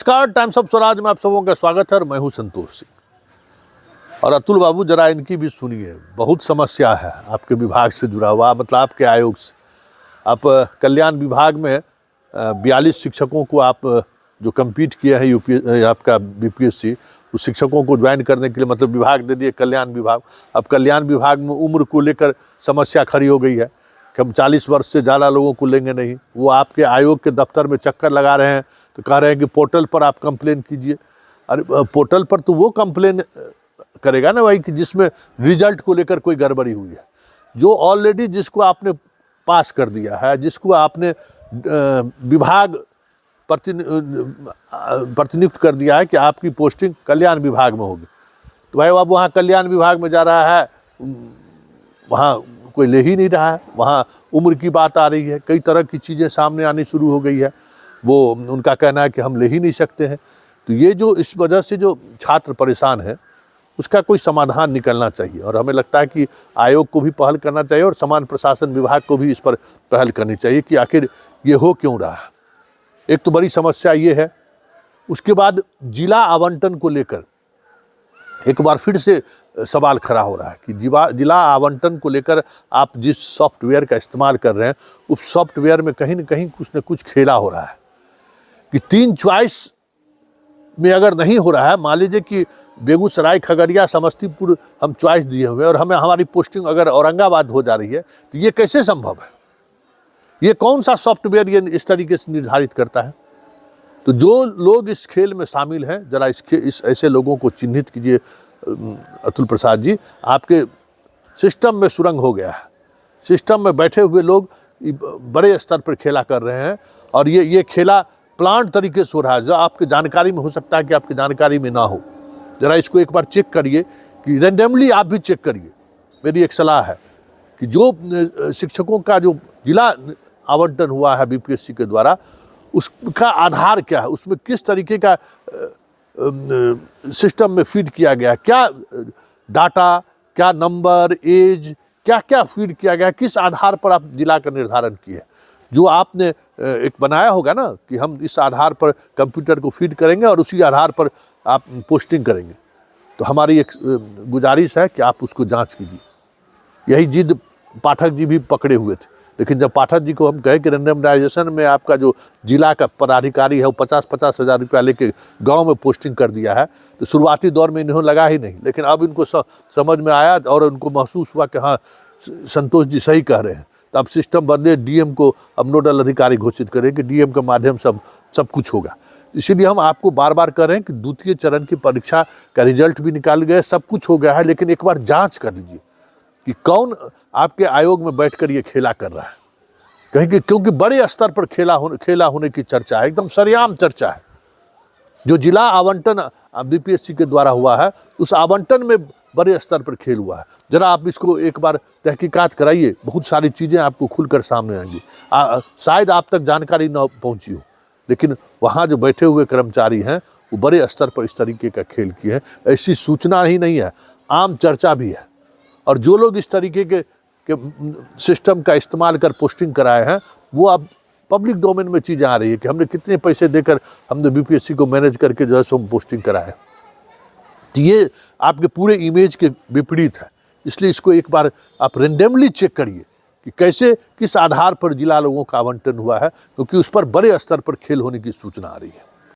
नमस्कार, times of Swaraj में आप सबों का स्वागत है और मैं हूं संतोष सिंह। और अतुल बाबू, जरा इनकी भी सुनिए। बहुत समस्या है आपके विभाग से जुड़ा हुआ, मतलब आपके आयोग से। आप कल्याण विभाग में 42 शिक्षकों को आप जो कम्पीट किए हैं यूपी आपका बीपीएससी, उस शिक्षकों को ज्वाइन करने के लिए मतलब विभाग दे दिए कल्याण विभाग। अब कल्याण विभाग में उम्र को लेकर समस्या खड़ी हो गई है कि हम 40 वर्ष से ज़्यादा लोगों को लेंगे नहीं। वो आपके आयोग के दफ्तर में चक्कर लगा रहे हैं, तो कह रहे हैं कि पोर्टल पर आप कंप्लेन कीजिए। अरे पोर्टल पर तो वो कंप्लेन करेगा ना भाई कि जिसमें रिजल्ट को लेकर कोई गड़बड़ी हुई है। जो ऑलरेडी जिसको आपने पास कर दिया है, जिसको आपने विभाग प्रतिनियुक्त कर दिया है कि आपकी पोस्टिंग कल्याण विभाग में होगी, तो भाई अब वहाँ कल्याण विभाग में जा रहा है, वहाँ कोई ले ही नहीं रहा है। वहाँ उम्र की बात आ रही है, कई तरह की चीज़ें सामने आनी शुरू हो गई है। वो उनका कहना है कि हम ले ही नहीं सकते हैं। तो ये जो इस वजह से जो छात्र परेशान है, उसका कोई समाधान निकलना चाहिए। और हमें लगता है कि आयोग को भी पहल करना चाहिए और समान प्रशासन विभाग को भी इस पर पहल करनी चाहिए कि आखिर ये हो क्यों रहा है। एक तो बड़ी समस्या ये है। उसके बाद जिला आवंटन को लेकर एक बार फिर से सवाल खड़ा हो रहा है कि जिला आवंटन को लेकर आप जिस सॉफ्टवेयर का इस्तेमाल कर रहे हैं, उस सॉफ्टवेयर में कहीं न कहीं कुछ न कुछ खेला हो रहा है कि 3 चॉइस में अगर नहीं हो रहा है, मान लीजिए कि बेगूसराय, खगड़िया, समस्तीपुर हम चॉइस दिए हुए और हमारी पोस्टिंग अगर औरंगाबाद हो जा रही है, तो ये कैसे संभव है? ये कौन सा सॉफ्टवेयर ये इस तरीके से निर्धारित करता है? तो जो लोग इस खेल में शामिल हैं, जरा इस ऐसे लोगों को चिन्हित कीजिए अतुल प्रसाद जी। आपके सिस्टम में सुरंग हो गया है। सिस्टम में बैठे हुए लोग बड़े स्तर पर खेला कर रहे हैं और ये खेला प्लांट तरीके से हो रहा है, जो आपकी जानकारी में हो सकता है कि आपकी जानकारी में ना हो। ज़रा इसको एक बार चेक करिए कि रैंडमली आप भी चेक करिए। मेरी एक सलाह है कि जो शिक्षकों का जो जिला आवंटन हुआ है बीपीएससी के द्वारा, उसका आधार क्या है, उसमें किस तरीके का सिस्टम में फीड किया गया है, क्या डाटा, क्या नंबर, एज, क्या क्या फीड किया गया है, किस आधार पर आप जिला का निर्धारण किए। जो आपने एक बनाया होगा ना कि हम इस आधार पर कंप्यूटर को फीड करेंगे और उसी आधार पर आप पोस्टिंग करेंगे, तो हमारी एक गुजारिश है कि आप उसको जांच कीजिए। यही जिद पाठक जी भी पकड़े हुए थे, लेकिन जब पाठक जी को हम कहे कि रेंडमाइजेशन में आपका जो जिला का पदाधिकारी है वो 50-50 हज़ार रुपया लेके गांव में पोस्टिंग कर दिया है, तो शुरुआती दौर में इन्होंने लगा ही नहीं। लेकिन अब इनको समझ में आया और उनको महसूस हुआ कि हाँ, संतोष जी सही कह रहे हैं। तो अब सिस्टम बदले, डीएम को अब नोडल अधिकारी घोषित करें कि डीएम के माध्यम से सब कुछ होगा। इसीलिए हम आपको बार बार कह रहे हैं कि द्वितीय चरण की परीक्षा का रिजल्ट भी निकाल गया, सब कुछ हो गया है, लेकिन एक बार जाँच कर लीजिए कि कौन आपके आयोग में बैठकर ये खेला कर रहा है। कहीं कि क्योंकि बड़े स्तर पर खेला होने की चर्चा है, एकदम सरेआम चर्चा है। जो जिला आवंटन बीपीएससी के द्वारा हुआ है, उस आवंटन में बड़े स्तर पर खेल हुआ है। जरा आप इसको एक बार तहकीकात कराइए, बहुत सारी चीज़ें आपको खुलकर सामने आएंगी। शायद आप तक जानकारी न पहुंची हो, लेकिन वहाँ जो बैठे हुए कर्मचारी हैं वो बड़े स्तर पर इस तरीके का खेल किए हैं। ऐसी सूचना ही नहीं है, आम चर्चा भी है। और जो लोग इस तरीके के सिस्टम का इस्तेमाल कर पोस्टिंग कराए हैं, वो अब पब्लिक डोमेन में चीज़ें आ रही है कि हमने कितने पैसे देकर हमने बीपीएससी को मैनेज करके जो है सो हम पोस्टिंग कराए। तो ये आपके पूरे इमेज के विपरीत है। इसलिए इसको एक बार आप रेंडमली चेक करिए कि कैसे, किस आधार पर जिला लोगों का आवंटन हुआ है, क्योंकि उस पर बड़े स्तर पर खेल होने की सूचना आ रही है।